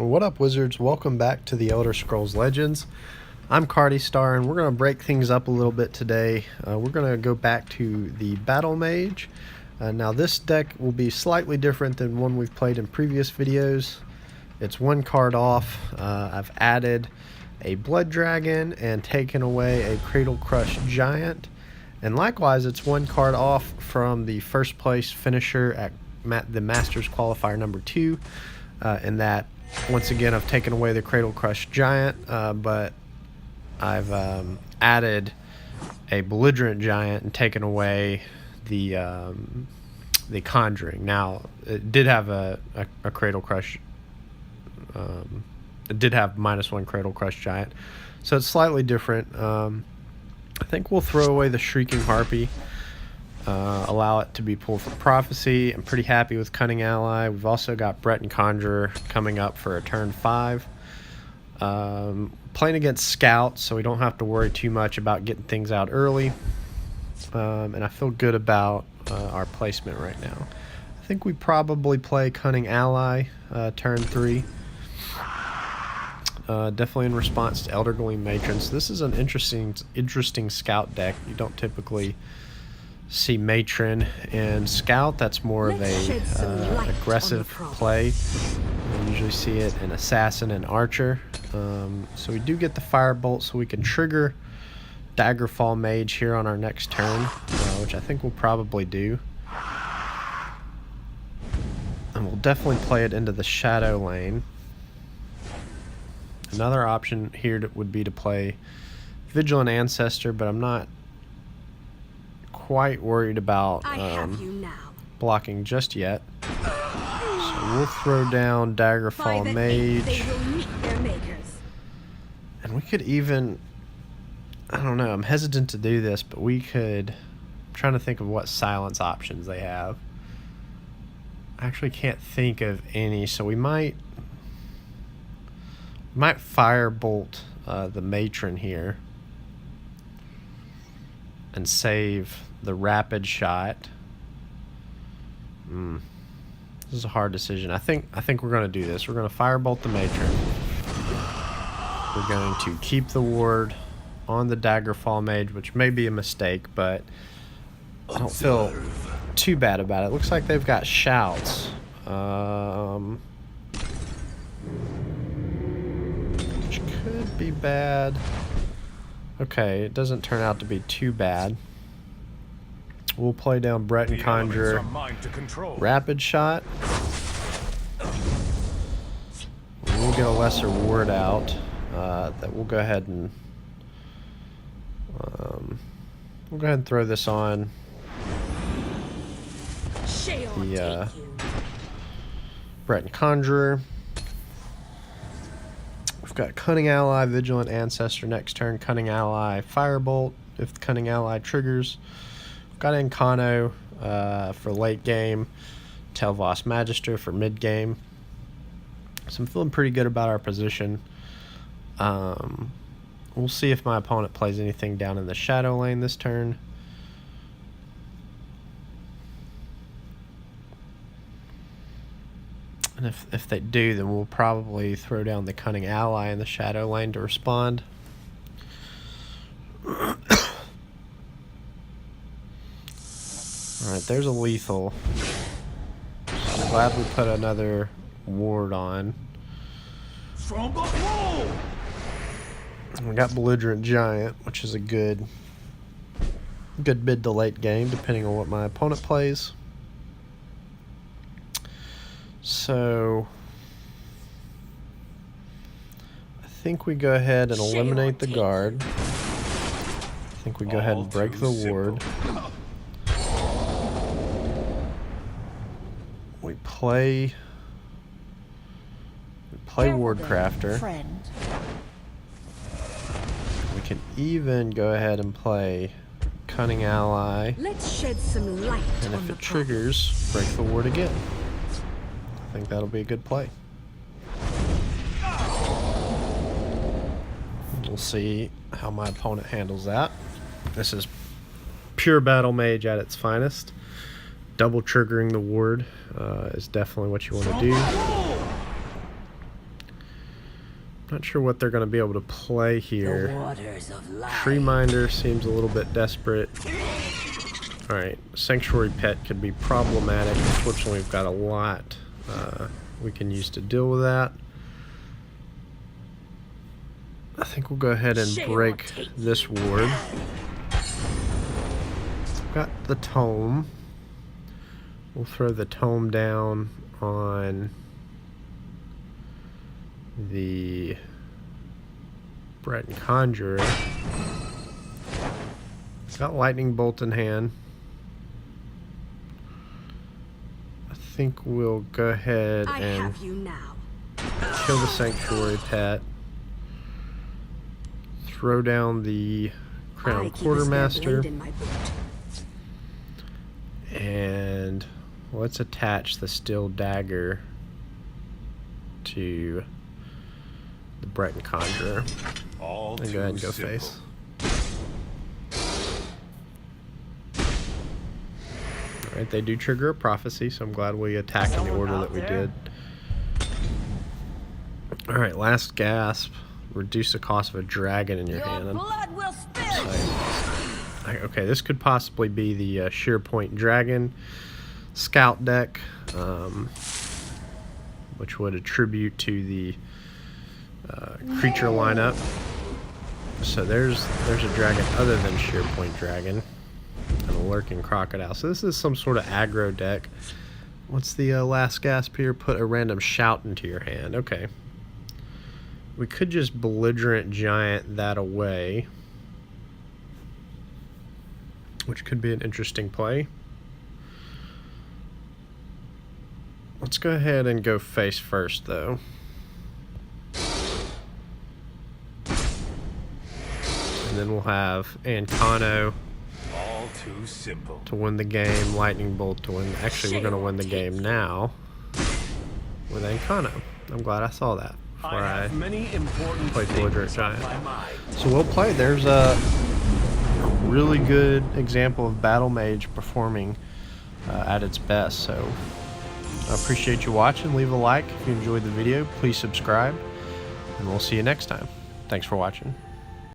What up, wizards? Welcome back to the Elder Scrolls Legends. I'm Quartermaster, and we're going to break things up a little bit today. We're going to go back to the Battlemage. Now this deck will be slightly different than one we've played in previous videos. It's one card off. I've added a Blood Dragon and taken away a Cradlecrush Giant. And likewise, it's one card off from the first place finisher at the Masters Qualifier number 2. In that, once again, I've taken away the Cradlecrush Giant, but I've added a Belligerent Giant and taken away the Conjuring. Now, it did have a Cradlecrush. It did have -1 Cradlecrush Giant, so it's slightly different. I think we'll throw away the Shrieking Harpy. Allow it to be pulled for Prophecy. I'm pretty happy with Cunning Ally. We've also got Breton Conjurer coming up for a turn 5. Playing against Scout, so we don't have to worry too much about getting things out early. And I feel good about our placement right now. I think we probably play Cunning Ally turn 3. Definitely in response to Elder Gleam Matrons. This is an interesting Scout deck. You don't typically see Matron and Scout. That's more of a aggressive play. You usually see it in Assassin and Archer. So we do get the Firebolt, so we can trigger Daggerfall Mage here on our next turn, which I think we'll probably do. And we'll definitely play it into the Shadow lane. Another option here would be to play Vigilant Ancestor, but I'm not quite worried about blocking just yet. So we'll throw down Daggerfall Mage. And we could even, I don't know, I'm hesitant to do this, but we could, I'm trying to think of what silence options they have. I actually can't think of any, so we might Firebolt the Matron here and save the Rapid Shot. This is a hard decision. I think we're going to do this. We're going to Firebolt the Matron. We're going to keep the ward on the Daggerfall Mage, which may be a mistake, but I don't feel too bad about it. Looks like they've got Shouts. Which could be bad. Okay, it doesn't turn out to be too bad. We'll play down Breton Conjurer, Rapid Shot. We'll get a lesser ward out. That we'll go ahead and throw this on the Breton Conjurer. We've got Cunning Ally, Vigilant Ancestor next turn, Cunning Ally, Firebolt if the Cunning Ally triggers. We've got Ancano for late game, Tel Vos Magister for mid game. So I'm feeling pretty good about our position. We'll see if my opponent plays anything down in the Shadow lane this turn. And if they do, then we'll probably throw down the Cunning Ally in the Shadow lane to respond. Alright, there's a lethal. I'm glad we put another ward on. We got Belligerent Giant, which is a good mid to late game, depending on what my opponent plays. So I think we go ahead and eliminate the guard. I think we go ahead and break the ward. We play Wardcrafter. We can even go ahead and play Cunning Ally. Let's shed some light. And if it triggers, break the ward again. I think that'll be a good play. We'll see how my opponent handles that. This is pure Battlemage at its finest. Double triggering the ward is definitely what you want to do. Not sure what they're going to be able to play here. Tree Minder seems a little bit desperate. Alright, Sanctuary Pet could be problematic. Unfortunately, we've got a lot we can use to deal with that. I think we'll go ahead and break this ward. Got the tome. We'll throw the tome down on the Breton Conjurer. Got Lightning Bolt in hand. I think we'll go ahead and kill the Sanctuary Pet. Throw down the Crown Quartermaster. And let's attach the Steel Dagger to the Breton Conjurer. And go ahead and go face. Alright, they do trigger a prophecy, so I'm glad we attacked in the order that we did. Alright, last gasp. Reduce the cost of a dragon in your hand. Okay, this could possibly be the Shearpoint Dragon Scout deck, which would attribute to the creature lineup. So there's a dragon other than Shearpoint Dragon, and a Lurking Crocodile. So this is some sort of aggro deck. What's the last gasp here? Put a random shout into your hand. Okay. We could just Belligerent Giant that away, which could be an interesting play. Let's go ahead and go face first, though. And then we'll have Ancano too simple to win the game, Lightning Bolt to win. Actually, we're going to win the game now with Ancano. I'm glad I saw that before I played Belligerent Giant. So we'll play. There's a really good example of Battlemage performing at its best. So I appreciate you watching. Leave a like if you enjoyed the video. Please subscribe, and we'll see you next time. Thanks for watching.